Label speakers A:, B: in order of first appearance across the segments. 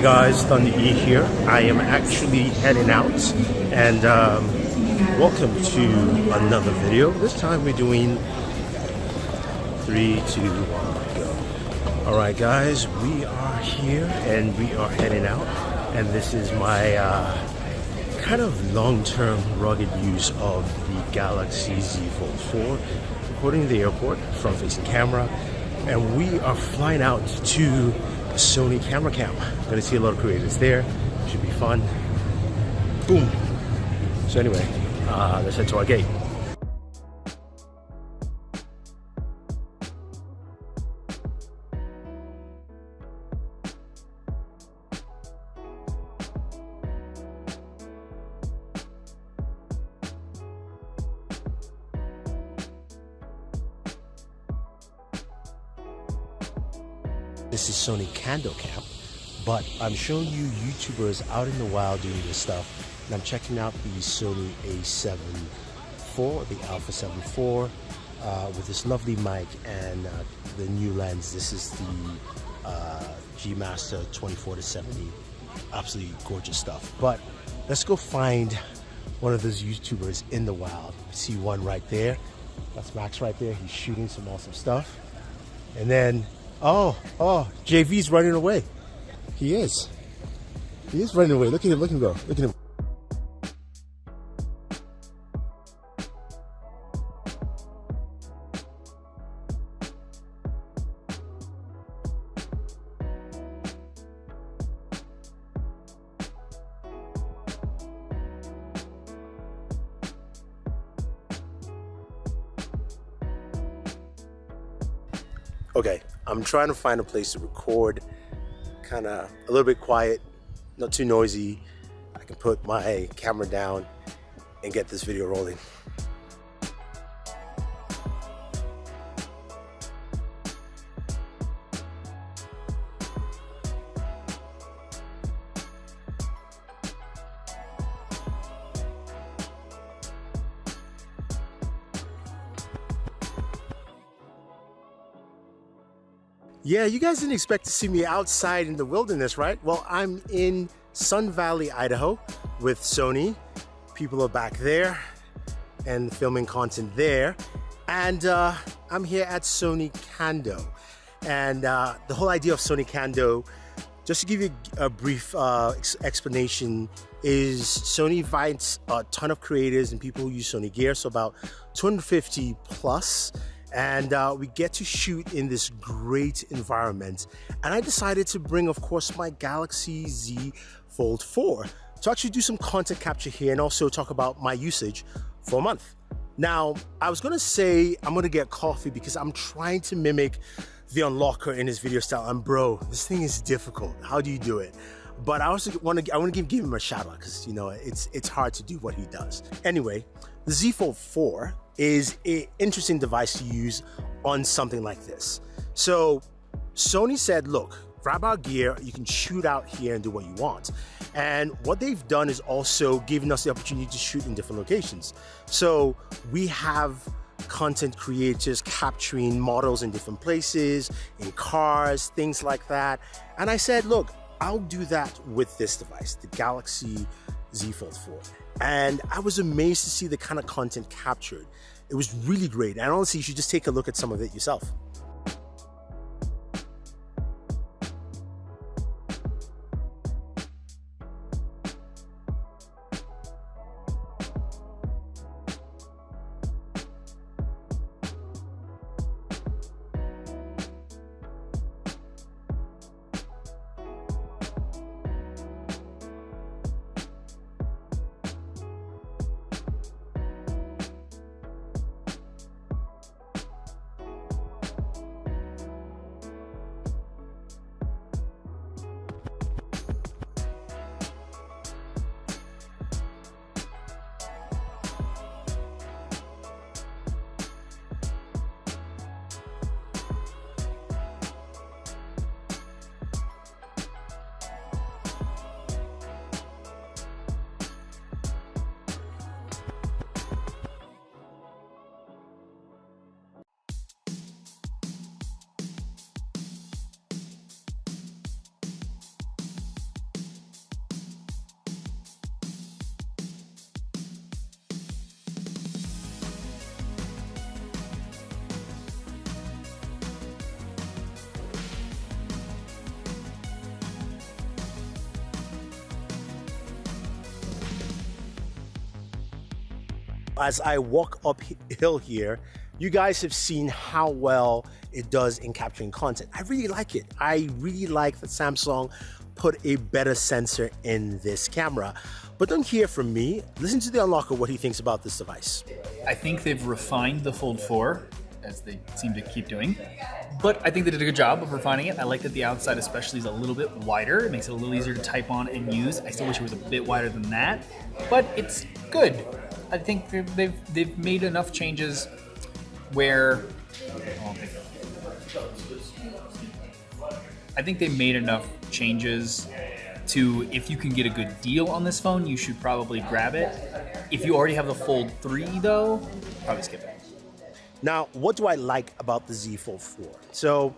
A: Hey guys, Thunder E here. I am actually heading out and welcome to another video. This time we're doing 3, 2, 1, go. Alright guys, we are here and we are heading out, and this is my kind of long-term rugged use of the Galaxy Z Fold 4. Recording the airport, front-facing camera, and we are flying out to Sony camera camp. Gonna see a lot of creators there. Should be fun. Boom. So anyway, let's head to our gate. This is Sony Kando Camp, but I'm showing you YouTubers out in the wild doing this stuff, and I'm checking out the Sony A7 IV, the Alpha 7 IV, with this lovely mic and the new lens. This is the G Master 24-70, absolutely gorgeous stuff. But let's go find one of those YouTubers in the wild. See one right there. That's Max right there. He's shooting some awesome stuff, and then Oh, JV's running away. He is running away. Look at him go. Look at him. Okay, I'm trying to find a place to record, kind of a little bit quiet, not too noisy. I can put my camera down and get this video rolling. Yeah, you guys didn't expect to see me outside in the wilderness, right? Well, I'm in Sun Valley, Idaho with Sony. People are back there and filming content there. And I'm here at Sony Kando. And the whole idea of Sony Kando, just to give you a brief explanation, is Sony invites a ton of creators and people who use Sony gear, so about 250 plus. And we get to shoot in this great environment. And I decided to bring, of course, my Galaxy Z Fold 4 to actually do some content capture here and also talk about my usage for a month. Now, I was gonna say I'm gonna get coffee because I'm trying to mimic the unlocker in his video style. And bro, this thing is difficult. How do you do it? But I also want to give him a shout out because, you know, it's hard to do what he does. Anyway, the Z Fold 4 is an interesting device to use on something like this. So Sony said, look, grab our gear, you can shoot out here and do what you want. And what they've done is also given us the opportunity to shoot in different locations. So we have content creators capturing models in different places, in cars, things like that. And I said, look, I'll do that with this device, the Galaxy Z Fold 4. And I was amazed to see the kind of content captured. It was really great. And honestly, you should just take a look at some of it yourself. as I walk uphill here, you guys have seen how well it does in capturing content. I really like it. I really like that Samsung put a better sensor in this camera. But don't hear from me. Listen to the unlocker what he thinks about this device.
B: I think they've refined the Fold 4, as they seem to keep doing. But I think they did a good job of refining it. I like that the outside especially is a little bit wider. It makes it a little easier to type on and use. I still wish it was a bit wider than that, but it's good. I think they've made enough changes where I think they made enough changes to, if you can get a good deal on this phone, you should probably grab it. If you already have the Fold 3 though, probably skip it.
A: Now, what do I like about the Z Fold 4? So,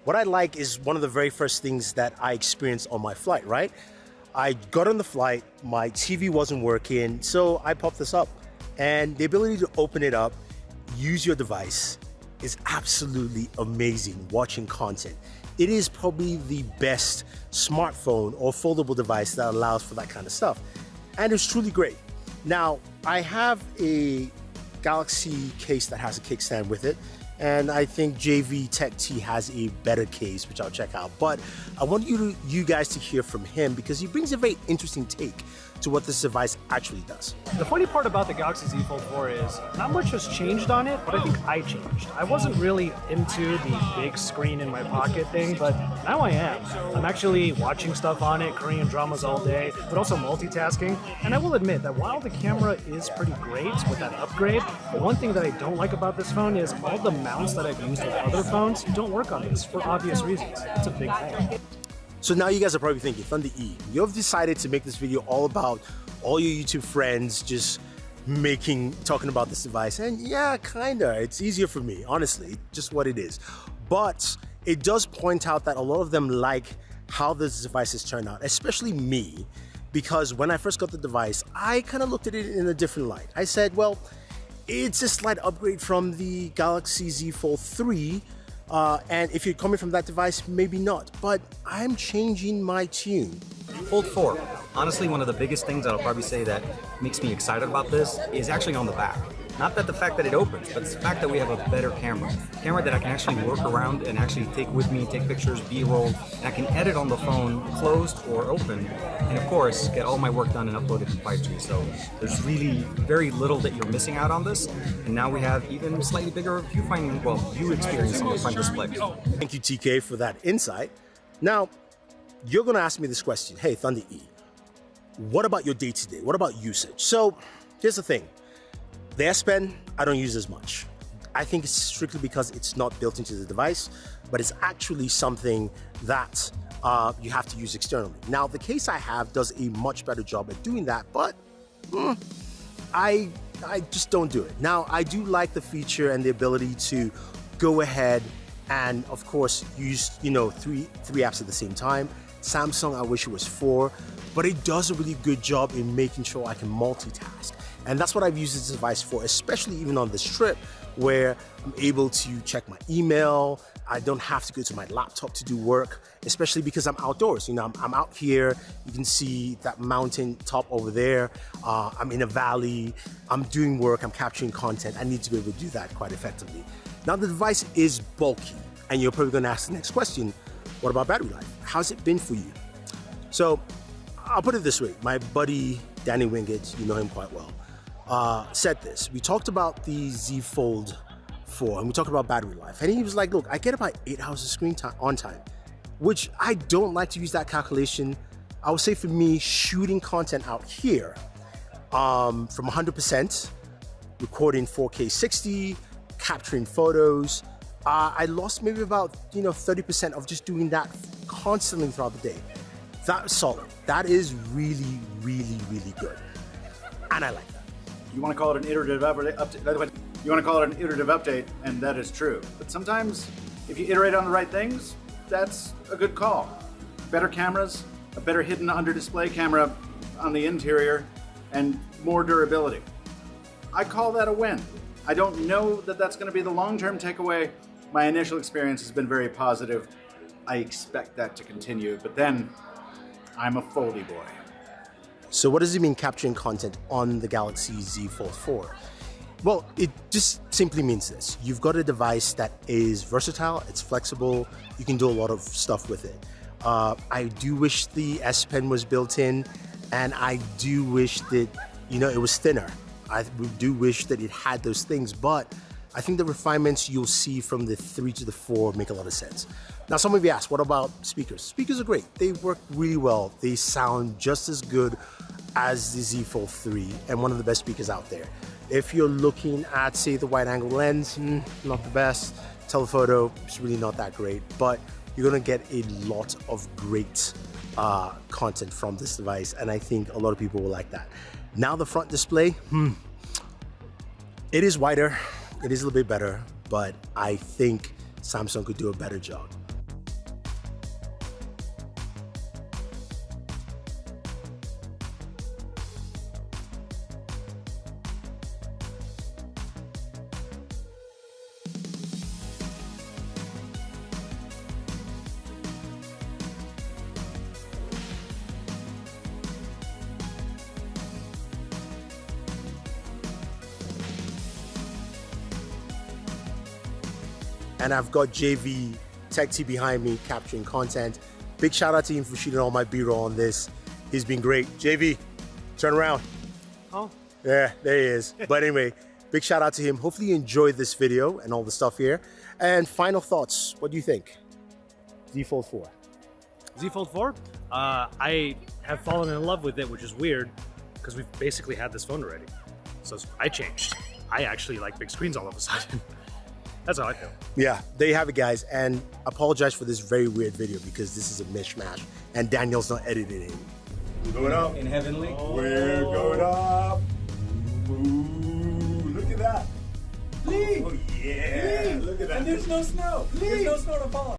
A: what I like is one of the very first things that I experienced on my flight, right? I got on the flight, my TV wasn't working, so I popped this up. And the ability to open it up, use your device, is absolutely amazing watching content. It is probably the best smartphone or foldable device that allows for that kind of stuff. And it's truly great. Now, I have a Galaxy case that has a kickstand with it, and I think JV Tech T has a better case, which I'll check out. But I want you guys to hear from him because he brings a very interesting take to what this device actually does.
C: The funny part about the Galaxy Z Fold 4 is not much has changed on it, but I think I changed. I wasn't really into the big screen in my pocket thing, but now I am. I'm actually watching stuff on it, Korean dramas all day, but also multitasking. And I will admit that while the camera is pretty great with that upgrade, the one thing that I don't like about this phone is all the mounts that I've used with other phones don't work on this for obvious reasons. It's a big thing.
A: So now you guys are probably thinking, Thunder E, you've decided to make this video all about all your YouTube friends just talking about this device. And yeah, kinda, it's easier for me, honestly, just what it is. But it does point out that a lot of them like how this device has turned out, especially me, because when I first got the device, I kind of looked at it in a different light. I said, well, it's a slight upgrade from the Galaxy Z Fold 3, and if you're coming from that device, maybe not, but I'm changing my tune.
D: Fold 4. Honestly, one of the biggest things I'll probably say that makes me excited about this is actually on the back. Not that the fact that it opens, but it's the fact that we have a better camera. Camera that I can actually work around and actually take with me, take pictures, B-roll, and I can edit on the phone closed or open, and of course, get all my work done and upload it to 5G. So there's really very little that you're missing out on this, and now we have even slightly bigger view experience on the front display.
A: Thank you, TK, for that insight. Now, you're gonna ask me this question, hey, Thunder E, what about your day-to-day? What about usage? So here's the thing. The S Pen, I don't use as much. I think it's strictly because it's not built into the device, but it's actually something that you have to use externally. Now, the case I have does a much better job at doing that, but I just don't do it. Now, I do like the feature and the ability to go ahead and, of course, use three apps at the same time. Samsung, I wish it was 4, but it does a really good job in making sure I can multitask. And that's what I've used this device for, especially even on this trip where I'm able to check my email. I don't have to go to my laptop to do work, especially because I'm outdoors. I'm out here. You can see that mountain top over there. I'm in a valley. I'm doing work. I'm capturing content. I need to be able to do that quite effectively. Now, the device is bulky, and you're probably going to ask the next question, what about battery life? How's it been for you? So I'll put it this way. My buddy, Danny Wingate, you know him quite well, said this. We talked about the Z Fold 4 and we talked about battery life, and he was like, look, I get about 8 hours of screen time on time, which I don't like to use that calculation. I would say for me, shooting content out here from 100%, recording 4K 60, capturing photos, I lost maybe about 30% of just doing that constantly throughout the day. That's solid. That is really, really, really good, and I like that.
E: You want to call it an iterative update. By the way, you want to call it an iterative update, and that is true. But sometimes, if you iterate on the right things, that's a good call. Better cameras, a better hidden under display camera on the interior, and more durability. I call that a win. I don't know that that's going to be the long-term takeaway. My initial experience has been very positive. I expect that to continue, but then I'm a foldy boy.
A: So what does it mean capturing content on the Galaxy Z Fold 4? Well, it just simply means this. You've got a device that is versatile, it's flexible, you can do a lot of stuff with it. I do wish the S Pen was built in, and I do wish that, you know, it was thinner. I do wish that it had those things, but I think the refinements you'll see from the 3 to the 4 make a lot of sense. Now, some of you ask, what about speakers? Speakers are great. They work really well. They sound just as good as the Z Fold 3 and one of the best speakers out there. If you're looking at, say, the wide angle lens, not the best. Telephoto, it's really not that great, but you're gonna get a lot of great content from this device, and I think a lot of people will like that. Now the front display, it is wider, it is a little bit better, but I think Samsung could do a better job. And I've got JV Tech T behind me capturing content. Big shout out to him for shooting all my B-roll on this. He's been great. JV, turn around.
C: Oh.
A: Yeah, there he is. But anyway, big shout out to him. Hopefully you enjoyed this video and all the stuff here. And final thoughts, what do you think? Z Fold 4.
C: Z Fold 4? I have fallen in love with it, which is weird because we've basically had this phone already. So I changed. I actually like big screens all of a sudden. That's how I feel.
A: Yeah, there you have it, guys. And apologize for this very weird video because this is a mishmash and Daniel's not editing it. We're going up.
D: In heavenly.
A: We're going up. Ooh, look at that.
D: Lee!
A: Oh, yeah.
D: Lee!
A: Look at that.
D: And there's no snow. Lee! There's no snow to fall.